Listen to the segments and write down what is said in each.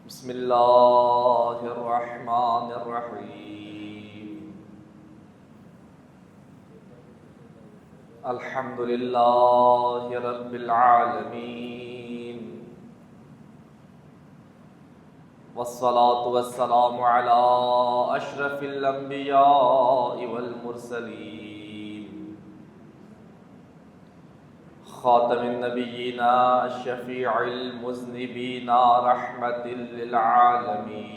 بسم اللہ الرحمن الرحیم الحمد للہ رب العالمین والصلاة والسلام علی اشرف الانبیاء والمرسلین خاتم النبیین الشفیع المذنبین رحمت للعالمین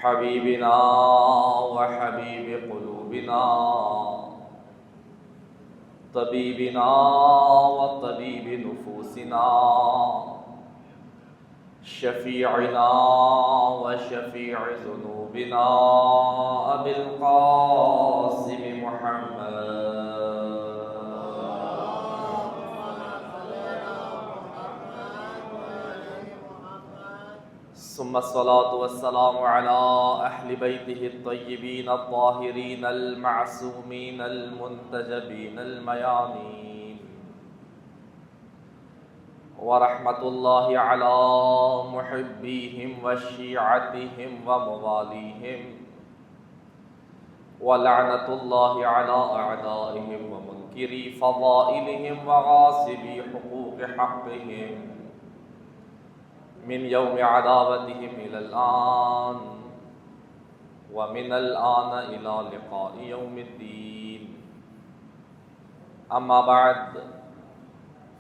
حبیبنا وحبیب قلوبنا طبیبنا وطبیب نفوسنا شفیعنا وشفیع ذنوبنا ابی القاسم محمد ثم الصلاة والسلام على أهل بيته الطيبين الطاهرين المعصومين المنتجبين الميامين ورحمة الله على محبيهم وشيعتهم ومواليهم ولعنة الله على أعدائهم ومنكري فضائلهم وغاصبي حقوق حقهم من يوم عداوتهم إلى الآن ومن الآن إلى لقاء يوم الدين أما بعد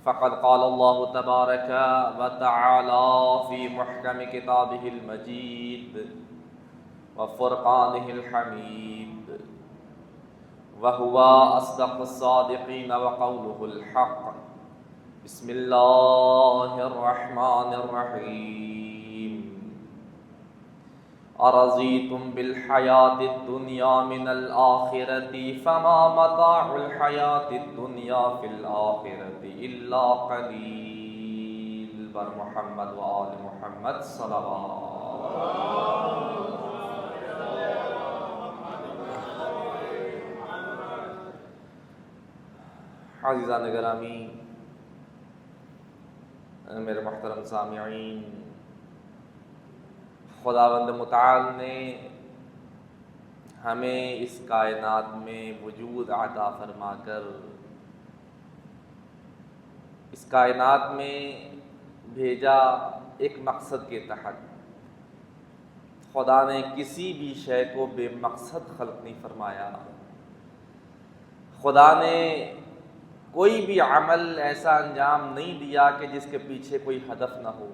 فقد قال الله تبارك وتعالى في محكم كتابه المجيد وفرقانه الحميد وهو أصدق الصادقين وقوله الحق بسم اللہ الرحمن الرحیم ارضیتم بالحیاة الدنیا من الآخرة فما متاع الحیاة الدنیا فی الآخرة الا قلیل بر محمد و آل محمد صلوات. عزیزان گرامی، میرے محترم سامعین، خداوند متعال نے ہمیں اس کائنات میں وجود عطا فرما کر اس کائنات میں بھیجا ایک مقصد کے تحت. خدا نے کسی بھی شے کو بے مقصد خلق نہیں فرمایا. خدا نے کوئی بھی عمل ایسا انجام نہیں دیا کہ جس کے پیچھے کوئی ہدف نہ ہو.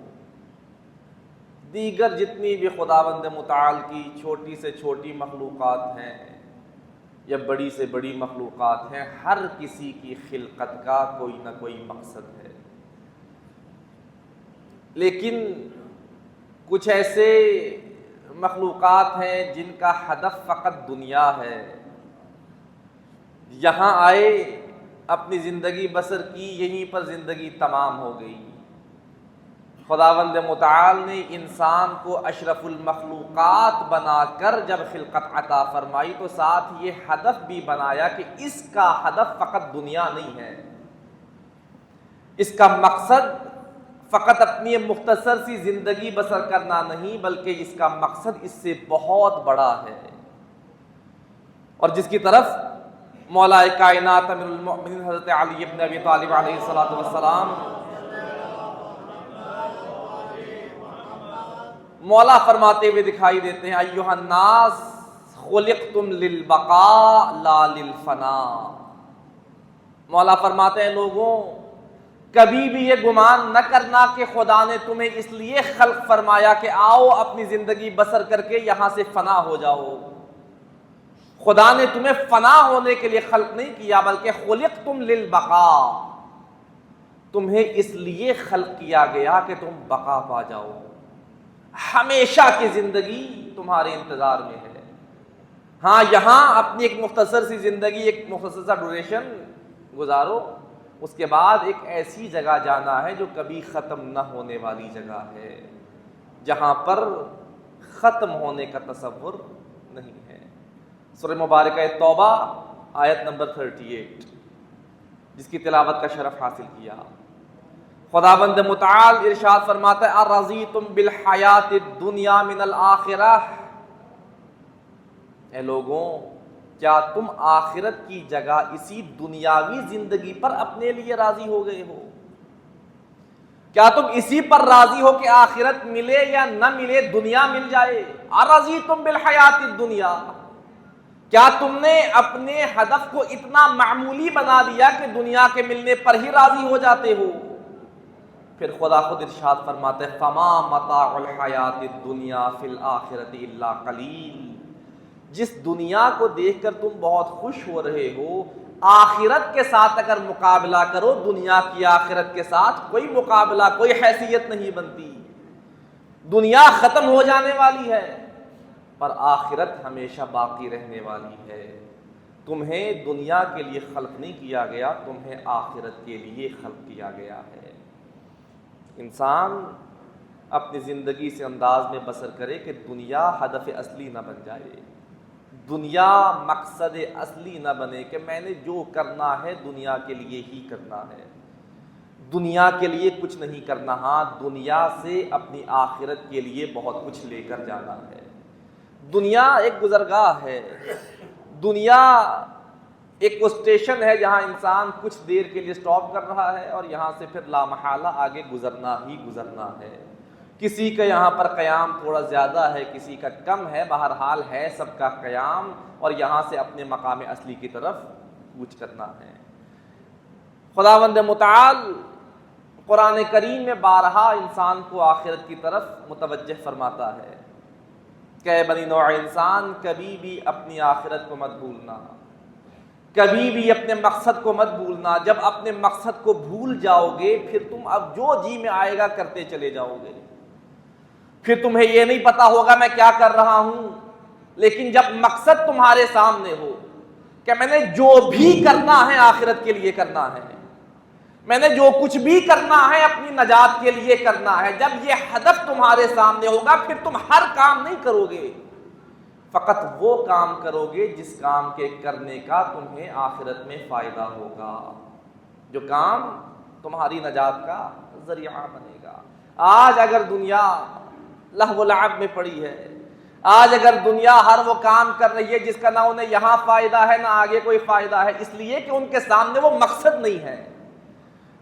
دیگر جتنی بھی خداوند متعال کی چھوٹی سے چھوٹی مخلوقات ہیں یا بڑی سے بڑی مخلوقات ہیں، ہر کسی کی خلقت کا کوئی نہ کوئی مقصد ہے. لیکن کچھ ایسے مخلوقات ہیں جن کا ہدف فقط دنیا ہے. یہاں آئے، اپنی زندگی بسر کی، یہیں پر زندگی تمام ہو گئی. خداوند متعال نے انسان کو اشرف المخلوقات بنا کر جب خلقت عطا فرمائی تو ساتھ یہ ہدف بھی بنایا کہ اس کا ہدف فقط دنیا نہیں ہے. اس کا مقصد فقط اپنی مختصر سی زندگی بسر کرنا نہیں، بلکہ اس کا مقصد اس سے بہت بڑا ہے، اور جس کی طرف مولا کائنات امیر المؤمنین حضرت علی ابن ابی طالب علیہ السلام مولا فرماتے ہوئے دکھائی دیتے ہیں، ایھا الناس خلقتم للبقاء لا للفناء. مولا فرماتے ہیں، لوگوں کبھی بھی یہ گمان نہ کرنا کہ خدا نے تمہیں اس لیے خلق فرمایا کہ آؤ اپنی زندگی بسر کر کے یہاں سے فنا ہو جاؤ. خدا نے تمہیں فنا ہونے کے لیے خلق نہیں کیا، بلکہ خلقتم للبقاء، تمہیں اس لیے خلق کیا گیا کہ تم بقا پا جاؤ، ہمیشہ کی زندگی تمہارے انتظار میں ہے. ہاں، یہاں اپنی ایک مختصر سی زندگی، ایک مختصر سا ڈوریشن گزارو، اس کے بعد ایک ایسی جگہ جانا ہے جو کبھی ختم نہ ہونے والی جگہ ہے، جہاں پر ختم ہونے کا تصور نہیں ہے. سورہ مبارکہ توبہ آیت نمبر 38 جس کی تلاوت کا شرف حاصل کیا. خداوند متعال ارشاد فرماتا ہے ارضیتم بالحیات الدنیا من الآخرہ، اے لوگوں کیا تم آخرت کی جگہ اسی دنیاوی زندگی پر اپنے لیے راضی ہو گئے ہو؟ کیا تم اسی پر راضی ہو کہ آخرت ملے یا نہ ملے، دنیا مل جائے؟ ارضیتم بالحیات الدنیا، کیا تم نے اپنے ہدف کو اتنا معمولی بنا دیا کہ دنیا کے ملنے پر ہی راضی ہو جاتے ہو؟ پھر خدا خود ارشاد فرماتے ہیں فما متاع الحیات الدنیا فی الآخرۃ الا قلیل، جس دنیا کو دیکھ کر تم بہت خوش ہو رہے ہو، آخرت کے ساتھ اگر مقابلہ کرو، دنیا کی آخرت کے ساتھ کوئی مقابلہ، کوئی حیثیت نہیں بنتی۔ دنیا ختم ہو جانے والی ہے پر آخرت ہمیشہ باقی رہنے والی ہے۔ تمہیں دنیا کے لیے خلق نہیں کیا گیا، تمہیں آخرت کے لیے خلق کیا گیا ہے۔ انسان اپنی زندگی سے انداز میں بسر کرے کہ دنیا ہدف اصلی نہ بن جائے، دنیا مقصد اصلی نہ بنے کہ میں نے جو کرنا ہے دنیا کے لیے ہی کرنا ہے، دنیا کے لیے کچھ نہیں کرنا، ہاں دنیا سے اپنی آخرت کے لیے بہت کچھ لے کر جانا ہے۔ دنیا ایک گزرگاہ ہے، دنیا ایک اسٹیشن ہے جہاں انسان کچھ دیر کے لیے سٹاپ کر رہا ہے اور یہاں سے پھر لامحالہ آگے گزرنا ہی گزرنا ہے۔ کسی کا یہاں پر قیام تھوڑا زیادہ ہے، کسی کا کم ہے، بہرحال ہے سب کا قیام، اور یہاں سے اپنے مقام اصلی کی طرف کوچ کرنا ہے۔ خداوند متعال قرآن کریم میں بارہا انسان کو آخرت کی طرف متوجہ فرماتا ہے کہ اے بنی نوع انسان، کبھی بھی اپنی آخرت کو مت بھولنا، کبھی بھی اپنے مقصد کو مت بھولنا۔ جب اپنے مقصد کو بھول جاؤ گے پھر تم اب جو جی میں آئے گا کرتے چلے جاؤ گے، پھر تمہیں یہ نہیں پتا ہوگا میں کیا کر رہا ہوں۔ لیکن جب مقصد تمہارے سامنے ہو کہ میں نے جو بھی کرنا ہے آخرت کے لیے کرنا ہے، میں نے جو کچھ بھی کرنا ہے اپنی نجات کے لیے کرنا ہے، جب یہ ہدف تمہارے سامنے ہوگا پھر تم ہر کام نہیں کرو گے، فقط وہ کام کرو گے جس کام کے کرنے کا تمہیں آخرت میں فائدہ ہوگا، جو کام تمہاری نجات کا ذریعہ بنے گا۔ آج اگر دنیا لہو و لعب میں پڑی ہے، آج اگر دنیا ہر وہ کام کر رہی ہے جس کا نہ انہیں یہاں فائدہ ہے نہ آگے کوئی فائدہ ہے، اس لیے کہ ان کے سامنے وہ مقصد نہیں ہے،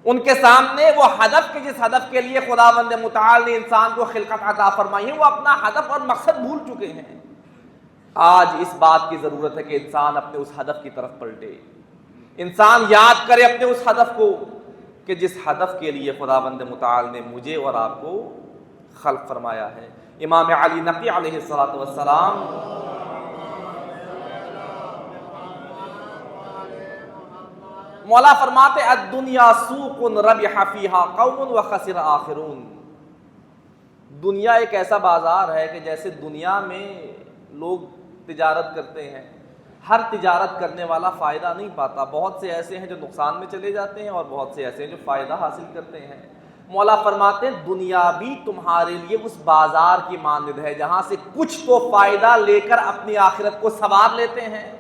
ان کے سامنے وہ ہدف کہ جس ہدف کے لیے خداوند متعال نے انسان کو خلقت عطا فرمائی ہے، وہ اپنا ہدف اور مقصد بھول چکے ہیں۔ آج اس بات کی ضرورت ہے کہ انسان اپنے اس ہدف کی طرف پلٹے، انسان یاد کرے اپنے اس ہدف کو کہ جس ہدف کے لیے خداوند متعال نے مجھے اور آپ کو خلق فرمایا ہے۔ امام علی نقی علیہ السلام مولا فرماتے الدنیا سوق ربح فیہا قوم وخسر آخرون، دنیا ایک ایسا بازار ہے کہ جیسے دنیا میں لوگ تجارت کرتے ہیں، ہر تجارت کرنے والا فائدہ نہیں پاتا، بہت سے ایسے ہیں جو نقصان میں چلے جاتے ہیں اور بہت سے ایسے ہیں جو فائدہ حاصل کرتے ہیں۔ مولا فرماتے ہیں دنیا بھی تمہارے لیے اس بازار کی مانند ہے جہاں سے کچھ تو فائدہ لے کر اپنی آخرت کو سنوار لیتے ہیں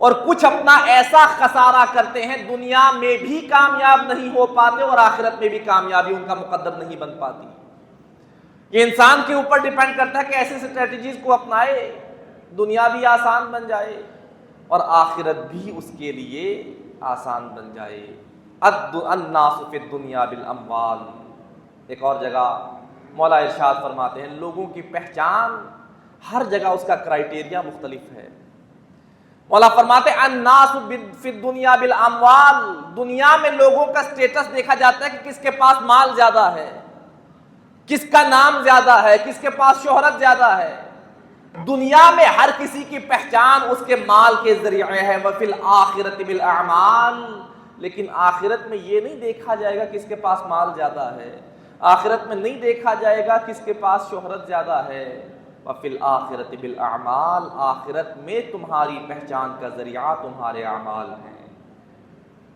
اور کچھ اپنا ایسا خسارہ کرتے ہیں، دنیا میں بھی کامیاب نہیں ہو پاتے اور آخرت میں بھی کامیابی ان کا مقدر نہیں بن پاتی۔ یہ انسان کے اوپر ڈیپینڈ کرتا ہے کہ ایسی اسٹریٹجیز کو اپنائے، دنیا بھی آسان بن جائے اور آخرت بھی اس کے لیے آسان بن جائے۔ الناس فی الدنیا بالاموال، ایک اور جگہ مولا ارشاد فرماتے ہیں لوگوں کی پہچان ہر جگہ اس کا کرائیٹیریا مختلف ہے۔ مولا فرماتے ہیں الناس فی الدنیا بالاموال، دنیا میں لوگوں کا سٹیٹس دیکھا جاتا ہے کہ کس کے پاس مال زیادہ ہے، کس کا نام زیادہ ہے، کس کے پاس شہرت زیادہ ہے۔ دنیا میں ہر کسی کی پہچان اس کے مال کے ذریعے ہے۔ وفی الآخرۃ بالاعمال، لیکن آخرت میں یہ نہیں دیکھا جائے گا کس کے پاس مال زیادہ ہے، آخرت میں نہیں دیکھا جائے گا کس کے پاس شہرت زیادہ ہے۔ وفی الآخرۃ بالاعمال، آخرت میں تمہاری پہچان کا ذریعہ تمہارے اعمال ہیں۔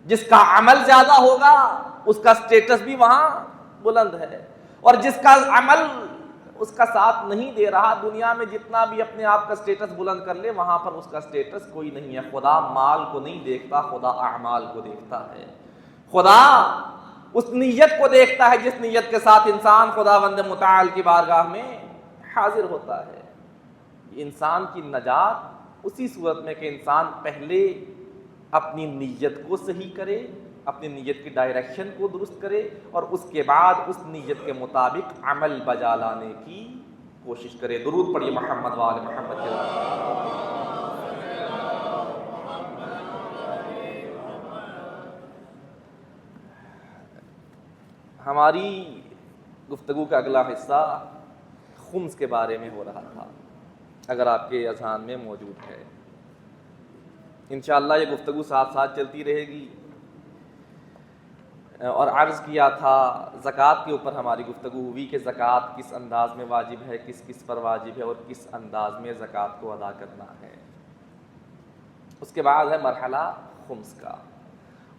جس کا عمل زیادہ ہوگا اس کا سٹیٹس بھی وہاں بلند ہے، اور جس کا عمل اس کا ساتھ نہیں دے رہا، دنیا میں جتنا بھی اپنے آپ کا سٹیٹس بلند کر لے وہاں پر اس کا سٹیٹس کوئی نہیں ہے۔ خدا مال کو نہیں دیکھتا، خدا اعمال کو دیکھتا ہے۔ خدا اس نیت کو دیکھتا ہے جس نیت کے ساتھ انسان خداوند متعال کی بارگاہ میں حاضر ہوتا ہے۔ انسان کی نجات اسی صورت میں کہ انسان پہلے اپنی نیت کو صحیح کرے، اپنی نیت کی ڈائریکشن کو درست کرے، اور اس کے بعد اس نیت کے مطابق عمل بجا لانے کی کوشش کرے۔ درود پڑھیے محمد وآل محمد کے لیے۔ ہماری گفتگو کا اگلا حصہ خمس کے بارے میں ہو رہا تھا، اگر آپ کے اذہان میں موجود ہے۔ انشاءاللہ یہ گفتگو ساتھ ساتھ چلتی رہے گی، اور عرض کیا تھا زکوٰۃ کے اوپر ہماری گفتگو ہوئی کہ زکوٰۃ کس انداز میں واجب ہے، کس کس پر واجب ہے، اور کس انداز میں زکوٰۃ کو ادا کرنا ہے۔ اس کے بعد ہے مرحلہ خمس کا،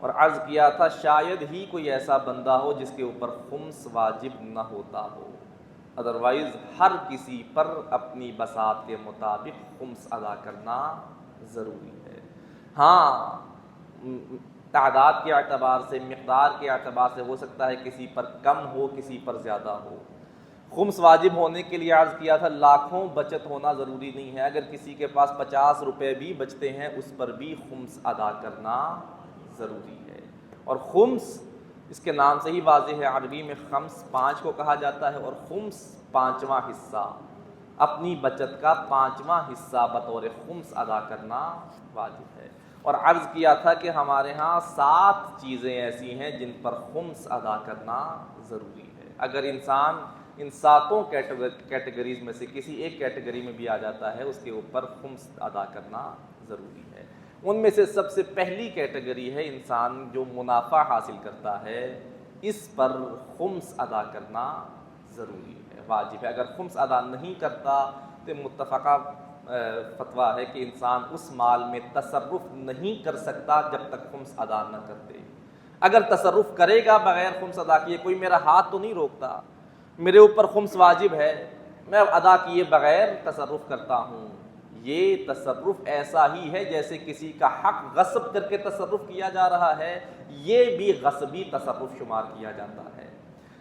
اور عرض کیا تھا شاید ہی کوئی ایسا بندہ ہو جس کے اوپر خمس واجب نہ ہوتا ہو، ادروائز ہر کسی پر اپنی بساط کے مطابق خمس ادا کرنا ضروری ہے۔ ہاں، تعداد کے اعتبار سے، مقدار کے اعتبار سے ہو سکتا ہے کسی پر کم ہو، کسی پر زیادہ ہو۔ خمس واجب ہونے کے لیے عرض کیا تھا لاکھوں بچت ہونا ضروری نہیں ہے، اگر کسی کے پاس 50 روپے بھی بچتے ہیں اس پر بھی خمس ادا کرنا ضروری ہے۔ اور خمس اس کے نام سے ہی واضح ہے، عربی میں خمس 5 کو کہا جاتا ہے، اور خمس 5واں حصہ، اپنی بچت کا 5واں حصہ بطور خمس ادا کرنا واجب ہے۔ اور عرض کیا تھا کہ ہمارے ہاں 7 چیزیں ایسی ہیں جن پر خمس ادا کرنا ضروری ہے۔ اگر انسان ان 7 کیٹیگریز میں سے کسی ایک کیٹیگری میں بھی آ جاتا ہے اس کے اوپر خمس ادا کرنا ضروری ہے۔ ان میں سے سب سے پہلی کیٹیگری ہے انسان جو منافع حاصل کرتا ہے، اس پر خمس ادا کرنا ضروری ہے، واجب ہے۔ اگر خمس ادا نہیں کرتا تو متفقہ فتویٰ ہے کہ انسان اس مال میں تصرف نہیں کر سکتا جب تک خمس ادا نہ کر دے۔ اگر تصرف کرے گا بغیر خمس ادا کیے، کوئی میرا ہاتھ تو نہیں روکتا، میرے اوپر خمس واجب ہے، میں ادا کیے بغیر تصرف کرتا ہوں، یہ تصرف ایسا ہی ہے جیسے کسی کا حق غصب کر کے تصرف کیا جا رہا ہے، یہ بھی غصبی تصرف شمار کیا جاتا ہے۔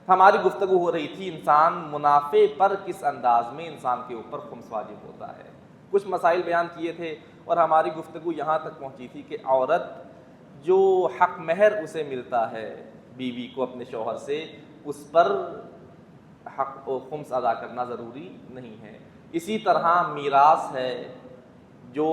ہماری گفتگو ہو رہی تھی انسان منافع پر کس انداز میں انسان کے اوپر خمس واجب ہوتا ہے، کچھ مسائل بیان کیے تھے، اور ہماری گفتگو یہاں تک پہنچی تھی کہ عورت جو حق مہر اسے ملتا ہے بیوی کو اپنے شوہر سے، اس پر حق و خمس ادا کرنا ضروری نہیں ہے۔ اسی طرح میراث ہے جو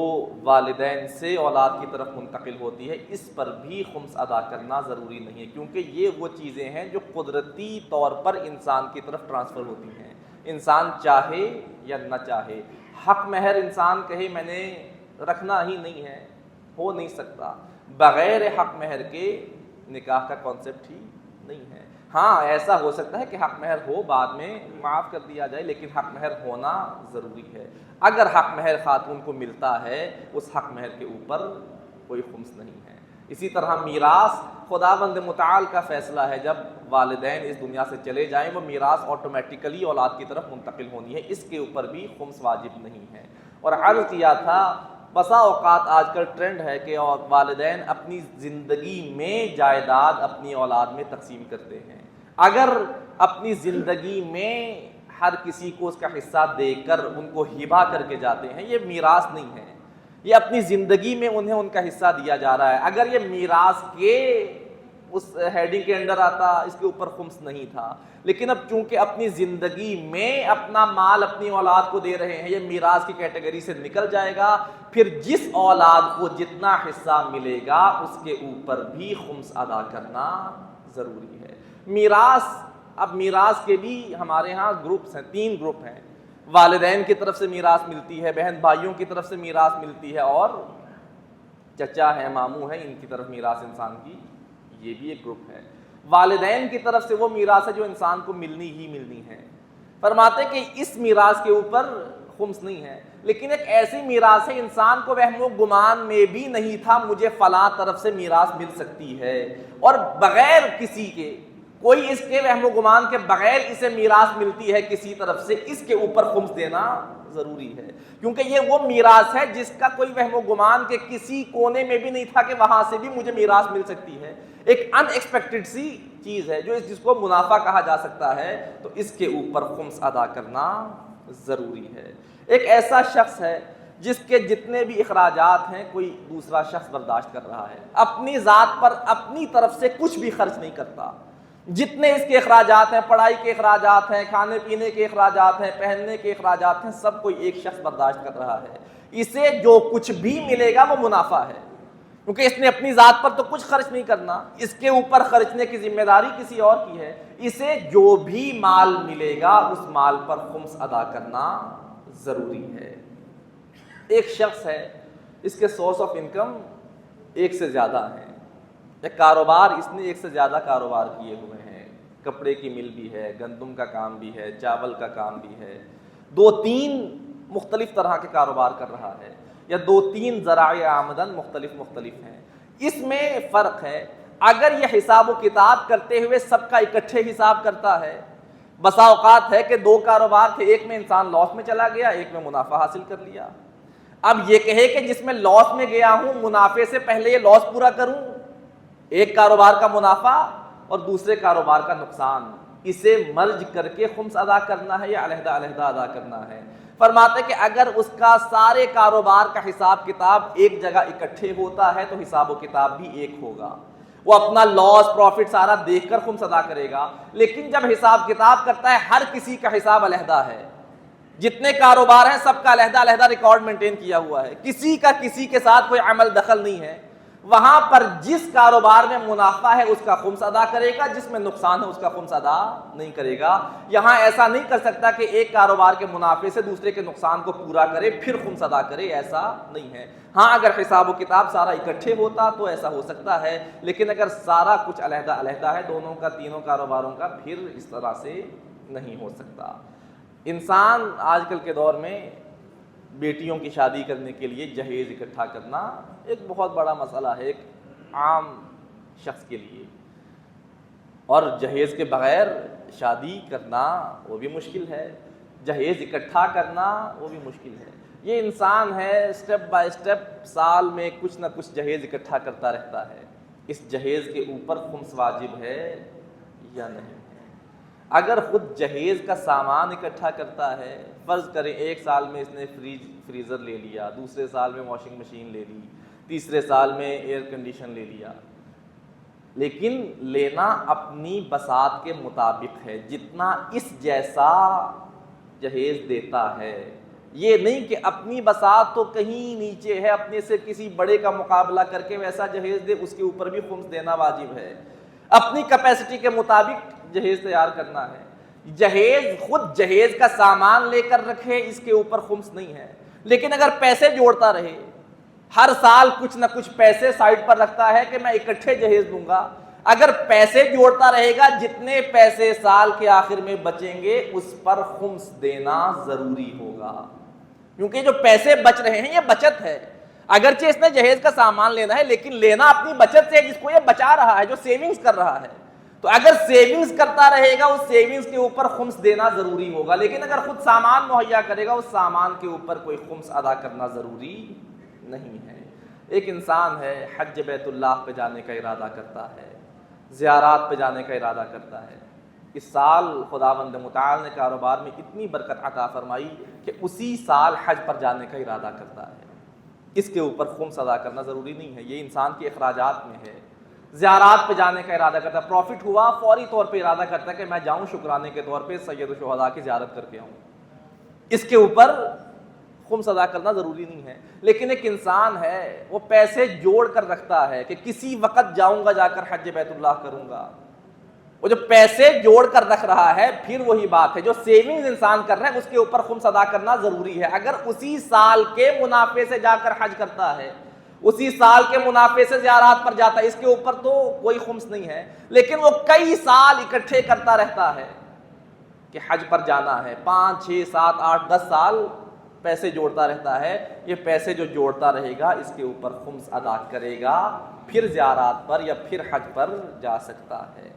والدین سے اولاد کی طرف منتقل ہوتی ہے، اس پر بھی خمس ادا کرنا ضروری نہیں ہے، کیونکہ یہ وہ چیزیں ہیں جو قدرتی طور پر انسان کی طرف ٹرانسفر ہوتی ہیں، انسان چاہے یا نہ چاہے۔ حق مہر انسان کہے میں نے رکھنا ہی نہیں ہے، ہو نہیں سکتا، بغیر حق مہر کے نکاح کا کانسیپٹ ہی نہیں ہے۔ ہاں ایسا ہو سکتا ہے کہ حق مہر ہو بعد میں معاف کر دیا جائے، لیکن حق مہر ہونا ضروری ہے۔ اگر حق مہر خاتون کو ملتا ہے اس حق مہر کے اوپر کوئی خمس نہیں ہے۔ اسی طرح میراث خداوند متعال کا فیصلہ ہے، جب والدین اس دنیا سے چلے جائیں وہ میراث آٹومیٹیکلی اولاد کی طرف منتقل ہونی ہے، اس کے اوپر بھی خمس واجب نہیں ہے۔ اور عرض کیا تھا بسا اوقات آج کل ٹرینڈ ہے کہ والدین اپنی زندگی میں جائیداد اپنی اولاد میں تقسیم کرتے ہیں، اگر اپنی زندگی میں ہر کسی کو اس کا حصہ دے کر ان کو ہبہ کر کے جاتے ہیں، یہ میراث نہیں ہے، یہ اپنی زندگی میں انہیں ان کا حصہ دیا جا رہا ہے۔ اگر یہ میراث کے اس ہیڈنگ کے اندر آتا اس کے اوپر خمس نہیں تھا، لیکن اب چونکہ اپنی زندگی میں اپنا مال اپنی اولاد کو دے رہے ہیں، یہ میراث کی کیٹیگری سے نکل جائے گا، پھر جس اولاد کو جتنا حصہ ملے گا اس کے اوپر بھی خمس ادا کرنا ضروری ہے۔ میراث، اب میراث کے بھی ہمارے ہاں گروپس ہیں، 3 گروپ ہیں، والدین کی طرف سے میراث ملتی ہے، بہن بھائیوں کی طرف سے میراث ملتی ہے، اور چچا ہے ماموں ہے ان کی طرف میراث انسان کی، یہ بھی ایک گروپ ہے۔ والدین کی طرف سے وہ میراث ہے جو انسان کو ملنی ہی ملنی ہے، فرماتے کہ اس میراث کے اوپر خمس نہیں ہے، لیکن ایک ایسی میراث ہے انسان کو وہم و گمان میں بھی نہیں تھا مجھے فلاں طرف سے میراث مل سکتی ہے، اور بغیر کسی کے کوئی اس کے وہم و گمان کے بغیر اسے میراث ملتی ہے کسی طرف سے، اس کے اوپر خمس دینا ضروری ہے، کیونکہ یہ وہ میراث ہے جس کا کوئی وہم و گمان کے کسی کونے میں بھی نہیں تھا کہ وہاں سے بھی مجھے میراث مل سکتی ہے، ایک ان ایکسپیکٹڈ سی چیز ہے جس کو منافع کہا جا سکتا ہے، تو اس کے اوپر خمس ادا کرنا ضروری ہے۔ ایک ایسا شخص ہے جس کے جتنے بھی اخراجات ہیں کوئی دوسرا شخص برداشت کر رہا ہے، اپنی ذات پر اپنی طرف سے کچھ بھی خرچ نہیں کرتا، جتنے اس کے اخراجات ہیں، پڑھائی کے اخراجات ہیں، کھانے پینے کے اخراجات ہیں، پہننے کے اخراجات ہیں، سب کوئی ایک شخص برداشت کر رہا ہے، اسے جو کچھ بھی ملے گا وہ منافع ہے، کیونکہ اس نے اپنی ذات پر تو کچھ خرچ نہیں کرنا، اس کے اوپر خرچنے کی ذمہ داری کسی اور کی ہے، اسے جو بھی مال ملے گا اس مال پر خمس ادا کرنا ضروری ہے۔ ایک شخص ہے، اس کے سورس آف انکم ایک سے زیادہ ہیں، ایک کاروبار، اس نے ایک سے زیادہ کاروبار کیے ہوئے ہیں، کپڑے کی مل بھی ہے، گندم کا کام بھی ہے، چاول کا کام بھی ہے، 2-3 مختلف طرح کے کاروبار کر رہا ہے، یا 2-3 ذرائع آمدن مختلف ہیں۔ اس میں فرق ہے، اگر یہ حساب و کتاب کرتے ہوئے سب کا اکٹھے حساب کرتا ہے، بسا اوقات ہے کہ 2 کاروبار تھے، ایک میں انسان لاس میں چلا گیا، ایک میں منافع حاصل کر لیا، اب یہ کہے کہ جس میں لاس میں گیا ہوں منافع سے پہلے یہ لاس پورا کروں، ایک کاروبار کا منافع اور دوسرے کاروبار کا نقصان، اسے مرج کر کے خمس ادا کرنا ہے یا علیحدہ علیحدہ ادا کرنا ہے؟ فرماتے کہ اگر اس کا سارے کاروبار کا حساب کتاب ایک جگہ اکٹھے ہوتا ہے تو حساب و کتاب بھی ایک ہوگا، وہ اپنا لاس پروفٹ سارا دیکھ کر خمس ادا کرے گا، لیکن جب حساب کتاب کرتا ہے ہر کسی کا حساب علیحدہ ہے، جتنے کاروبار ہیں سب کا علیحدہ علیحدہ ریکارڈ مینٹین کیا ہوا ہے، کسی کا کسی کے ساتھ کوئی عمل دخل نہیں ہے، وہاں پر جس کاروبار میں منافع ہے اس کا خمس ادا کرے گا، جس میں نقصان ہے اس کا خمس ادا نہیں کرے گا۔ یہاں ایسا نہیں کر سکتا کہ ایک کاروبار کے منافع سے دوسرے کے نقصان کو پورا کرے پھر خمس ادا کرے، ایسا نہیں ہے۔ ہاں اگر حساب و کتاب سارا اکٹھے ہوتا تو ایسا ہو سکتا ہے، لیکن اگر سارا کچھ علیحدہ علیحدہ ہے دونوں کا، تینوں کاروباروں کا، پھر اس طرح سے نہیں ہو سکتا۔ انسان آج کل کے دور میں بیٹیوں کی شادی کرنے کے لیے جہیز اکٹھا کرنا ایک بہت بڑا مسئلہ ہے ایک عام شخص کے لیے، اور جہیز کے بغیر شادی کرنا وہ بھی مشکل ہے، جہیز اکٹھا کرنا وہ بھی مشکل ہے۔ یہ انسان ہے سٹیپ بائی سٹیپ سال میں کچھ نہ کچھ جہیز اکٹھا کرتا رہتا ہے، اس جہیز کے اوپر خمس واجب ہے یا نہیں؟ اگر خود جہیز کا سامان اکٹھا کرتا ہے، فرض کریں ایک سال میں اس نے فریزر لے لیا، دوسرے سال میں واشنگ مشین لے لی، تیسرے سال میں ایئر کنڈیشن لے لیا، لیکن لینا اپنی بساط کے مطابق ہے، جتنا اس جیسا جہیز دیتا ہے، یہ نہیں کہ اپنی بساط تو کہیں نیچے ہے، اپنے سے کسی بڑے کا مقابلہ کر کے ویسا جہیز دے، اس کے اوپر بھی خمس دینا واجب ہے۔ اپنی کیپیسٹی کے مطابق جہیز تیار کرنا ہے۔ جہیز خود جہیز کا سامان لے کر رکھے اس کے اوپر خمس نہیں ہے، لیکن اگر پیسے جوڑتا رہے، ہر سال کچھ نہ کچھ پیسے سائڈ پر رکھتا ہے کہ میں اکٹھے جہیز دوں گا، اگر پیسے جوڑتا رہے گا جتنے پیسے سال کے آخر میں بچیں گے اس پر خمس دینا ضروری ہوگا، کیونکہ جو پیسے بچ رہے ہیں یہ بچت ہے، اگرچہ اس نے جہیز کا سامان لینا ہے لیکن لینا اپنی بچت سے، جس کو یہ بچا رہا ہے، جو سیونگز کر رہا ہے، تو اگر سیونگز کرتا رہے گا اس سیونگز کے اوپر خمس دینا ضروری ہوگا، لیکن اگر خود سامان مہیا کرے گا اس سامان کے اوپر کوئی خمس ادا کرنا ضروری نہیں ہے۔ ایک انسان ہے حج بیت اللہ پہ جانے کا ارادہ کرتا ہے، زیارات پہ جانے کا ارادہ کرتا ہے، اس سال خداوند متعال نے کاروبار میں اتنی برکت عطا فرمائی کہ اسی سال حج پر جانے کا ارادہ کرتا ہے، اس کے اوپر خمس ادا کرنا ضروری نہیں ہے، یہ انسان کے اخراجات میں ہے۔ زیارات پہ جانے کا ارادہ کرتا ہے، پروفٹ ہوا فوری طور پہ ارادہ کرتا ہے کہ میں جاؤں شکرانے کے طور پہ سید الشہداء کی زیارت کر کے آؤں، اس کے اوپر خمس ادا کرنا ضروری نہیں ہے۔ لیکن ایک انسان ہے وہ پیسے جوڑ کر رکھتا ہے کہ کسی وقت جاؤں گا، جا کر حج بیت اللہ کروں گا، وہ جو پیسے جوڑ کر رکھ رہا ہے، پھر وہی بات ہے جو سیونگز انسان کر رہا ہے اس کے اوپر خمس ادا کرنا ضروری ہے۔ اگر اسی سال کے منافع سے جا کر حج کرتا ہے، اسی سال کے منافع سے زیارات پر جاتا ہے، اس کے اوپر تو کوئی خمس نہیں ہے، لیکن وہ کئی سال اکٹھے کرتا رہتا ہے کہ حج پر جانا ہے، 5 6 7 8 10 سال پیسے جوڑتا رہتا ہے، یہ پیسے جو جوڑتا رہے گا اس کے اوپر خمس ادا کرے گا، پھر زیارات پر یا پھر حج پر جا سکتا ہے۔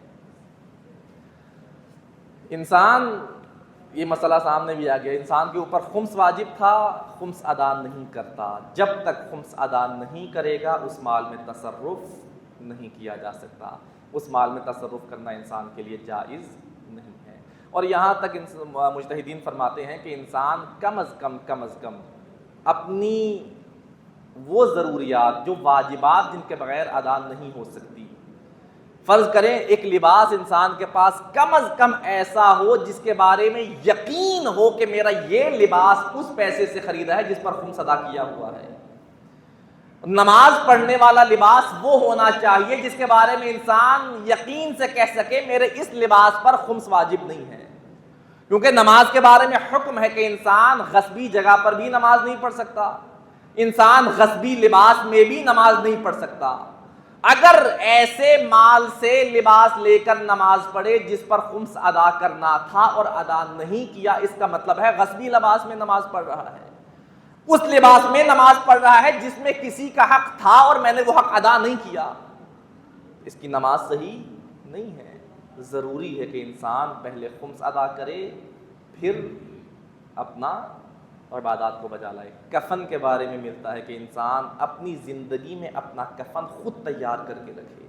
انسان، یہ مسئلہ سامنے بھی آ گیا، انسان کے اوپر خمس واجب تھا، خمس ادا نہیں کرتا، جب تک خمس ادا نہیں کرے گا اس مال میں تصرف نہیں کیا جا سکتا، اس مال میں تصرف کرنا انسان کے لیے جائز نہیں ہے۔ اور یہاں تک مجتہدین فرماتے ہیں کہ انسان کم از کم اپنی وہ ضروریات جو واجبات جن کے بغیر ادا نہیں ہو سکتی، فرض کریں ایک لباس انسان کے پاس کم از کم ایسا ہو جس کے بارے میں یقین ہو کہ میرا یہ لباس اس پیسے سے خریدا ہے جس پر خمس ادا کیا ہوا ہے۔ نماز پڑھنے والا لباس وہ ہونا چاہیے جس کے بارے میں انسان یقین سے کہہ سکے میرے اس لباس پر خمس واجب نہیں ہے، کیونکہ نماز کے بارے میں حکم ہے کہ انسان غصبی جگہ پر بھی نماز نہیں پڑھ سکتا، انسان غصبی لباس میں بھی نماز نہیں پڑھ سکتا۔ اگر ایسے مال سے لباس لے کر نماز پڑھے جس پر خمس ادا کرنا تھا اور ادا نہیں کیا، اس کا مطلب ہے غصبی لباس میں نماز پڑھ رہا ہے، اس لباس میں نماز پڑھ رہا ہے جس میں کسی کا حق تھا اور میں نے وہ حق ادا نہیں کیا، اس کی نماز صحیح نہیں ہے۔ ضروری ہے کہ انسان پہلے خمس ادا کرے پھر اپنا عبادات کو بجا لائے۔ کفن کے بارے میں ملتا ہے کہ انسان اپنی زندگی میں اپنا کفن خود تیار کر کے رکھے،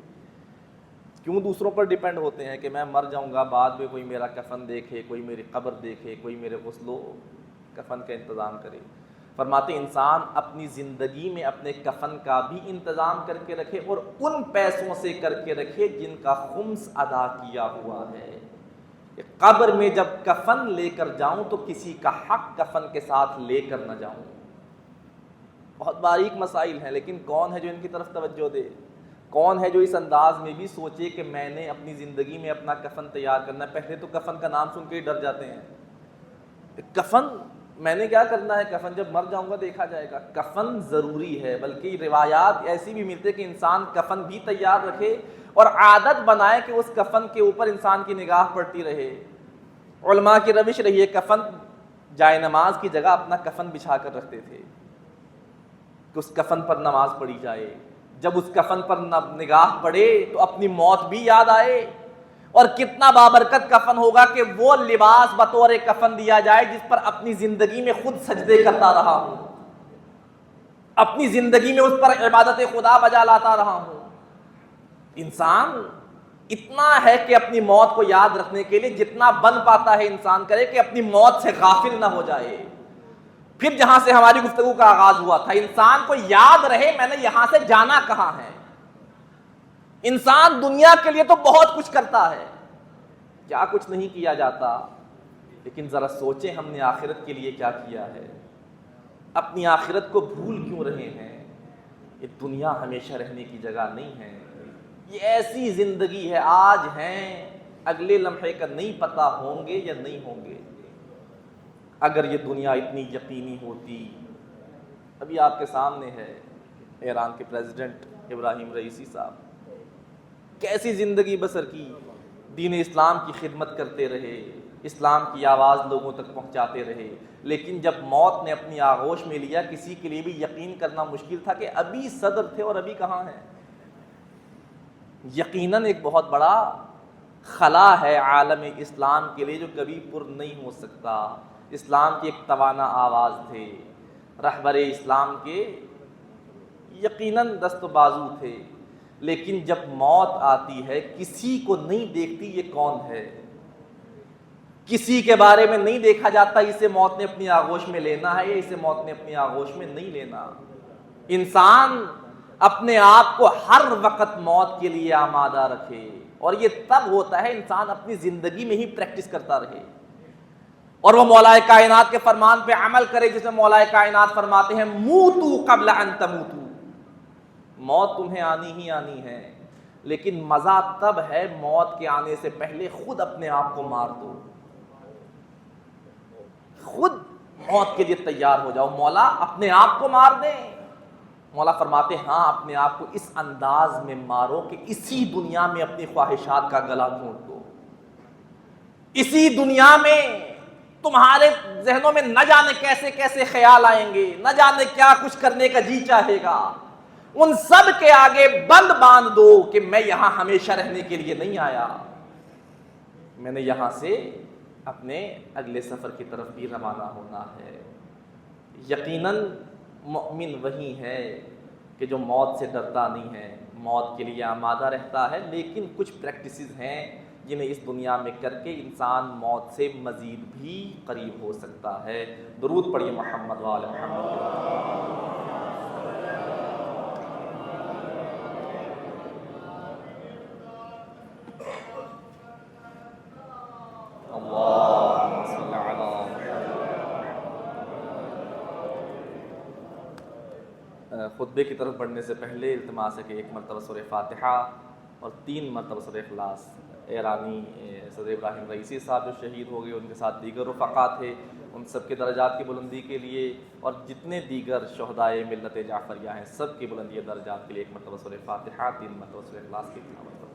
کیوں دوسروں پر ڈیپینڈ ہوتے ہیں کہ میں مر جاؤں گا بعد میں کوئی میرا کفن دیکھے، کوئی میری قبر دیکھے، کوئی میرے غسل و کفن کا انتظام کرے۔ فرماتے انسان اپنی زندگی میں اپنے کفن کا بھی انتظام کر کے رکھے اور ان پیسوں سے کر کے رکھے جن کا خمس ادا کیا ہوا ہے۔ قبر میں جب کفن لے کر جاؤں تو کسی کا حق کفن کے ساتھ لے کر نہ جاؤں۔ بہت باریک مسائل ہیں، لیکن کون ہے جو ان کی طرف توجہ دے؟ کون ہے جو اس انداز میں بھی سوچے کہ میں نے اپنی زندگی میں اپنا کفن تیار کرنا ہے؟ پہلے تو کفن کا نام سن کے ہی ڈر جاتے ہیں، کفن میں نے کیا کرنا ہے، کفن جب مر جاؤں گا دیکھا جائے گا۔ کفن ضروری ہے، بلکہ روایات ایسی بھی ملتے کہ انسان کفن بھی تیار رکھے اور عادت بنائے کہ اس کفن کے اوپر انسان کی نگاہ پڑتی رہے۔ علماء کی روش رہی ہے، کفن جائے نماز کی جگہ اپنا کفن بچھا کر رکھتے تھے کہ اس کفن پر نماز پڑھی جائے، جب اس کفن پر نگاہ پڑے تو اپنی موت بھی یاد آئے۔ اور کتنا بابرکت کفن ہوگا کہ وہ لباس بطور کفن دیا جائے جس پر اپنی زندگی میں خود سجدے کرتا رہا ہوں، اپنی زندگی میں اس پر عبادت خدا بجا لاتا رہا ہوں۔ انسان اتنا ہے کہ اپنی موت کو یاد رکھنے کے لیے جتنا بن پاتا ہے انسان کرے کہ اپنی موت سے غافل نہ ہو جائے۔ پھر جہاں سے ہماری گفتگو کا آغاز ہوا تھا، انسان کو یاد رہے میں نے یہاں سے جانا کہاں ہے۔ انسان دنیا کے لیے تو بہت کچھ کرتا ہے، کیا کچھ نہیں کیا جاتا، لیکن ذرا سوچیں ہم نے آخرت کے لیے کیا کیا ہے، اپنی آخرت کو بھول کیوں رہے ہیں۔ یہ دنیا ہمیشہ رہنے کی جگہ نہیں ہے، یہ ایسی زندگی ہے، آج ہیں اگلے لمحے کا نہیں پتہ ہوں گے یا نہیں ہوں گے۔ اگر یہ دنیا اتنی یقینی ہوتی، ابھی آپ کے سامنے ہے ایران کے پریزیڈنٹ ابراہیم رئیسی صاحب، کیسی زندگی بسر کی، دین اسلام کی خدمت کرتے رہے، اسلام کی آواز لوگوں تک پہنچاتے رہے، لیکن جب موت نے اپنی آغوش میں لیا کسی کے لیے بھی یقین کرنا مشکل تھا کہ ابھی صدر تھے اور ابھی کہاں ہیں۔ یقیناً ایک بہت بڑا خلا ہے عالم اسلام کے لیے جو کبھی پر نہیں ہو سکتا۔ اسلام کی ایک توانا آواز تھے، رہبر اسلام کے یقیناً دست و بازو تھے، لیکن جب موت آتی ہے کسی کو نہیں دیکھتی یہ کون ہے، کسی کے بارے میں نہیں دیکھا جاتا اسے موت نے اپنی آغوش میں لینا ہے یا اسے موت نے اپنی آغوش میں نہیں لینا۔ انسان اپنے آپ کو ہر وقت موت کے لیے آمادہ رکھے، اور یہ تب ہوتا ہے انسان اپنی زندگی میں ہی پریکٹس کرتا رہے اور وہ مولا کائنات کے فرمان پہ عمل کرے، جس میں مولا کائنات فرماتے ہیں موتو قبل ان تموتو، موت تمہیں آنی ہی آنی ہے، لیکن مزہ تب ہے موت کے آنے سے پہلے خود اپنے آپ کو مار دو، خود موت کے لیے تیار ہو جاؤ۔ مولا اپنے آپ کو مار دیں، مولا فرماتے ہاں اپنے آپ کو اس انداز میں مارو کہ اسی دنیا میں اپنی خواہشات کا گلا گھونٹ دو، اسی دنیا میں تمہارے ذہنوں میں نہ جانے کیسے کیسے خیال آئیں گے، نہ جانے کیا کچھ کرنے کا جی چاہے گا، ان سب کے آگے بند باندھ دو کہ میں یہاں ہمیشہ رہنے کے لیے نہیں آیا۔ میں نے یہاں سے اپنے اگلے سفر کی طرف بھی روانہ ہونا ہے۔ یقیناً مومن وہی ہے کہ جو موت سے ڈرتا نہیں ہے، موت کے لیے آمادہ رہتا ہے، لیکن کچھ پریکٹسز ہیں جنہیں اس دنیا میں کر کے انسان موت سے مزید بھی قریب ہو سکتا ہے۔ درود پڑھیے محمد وآل محمد۔ اللہم صل علی محمد۔ خطبے کی طرف بڑھنے سے پہلے التماس ہے کہ ایک مرتبہ سورہ فاتحہ اور 3 مرتبہ سورہ اخلاص ایرانی صدر ابراہیم رئیسی صاحب جو شہید ہو گئے، ان کے ساتھ دیگر رفقا تھے، ان سب کے درجات کی بلندی کے لیے، اور جتنے دیگر شہدائے ملت جعفریہ ہیں سب کی بلندی درجات کے لیے ایک مرتبہ سورہ فاتحہ، 3 مرتبہ سورہ اخلاص کی تلاوت۔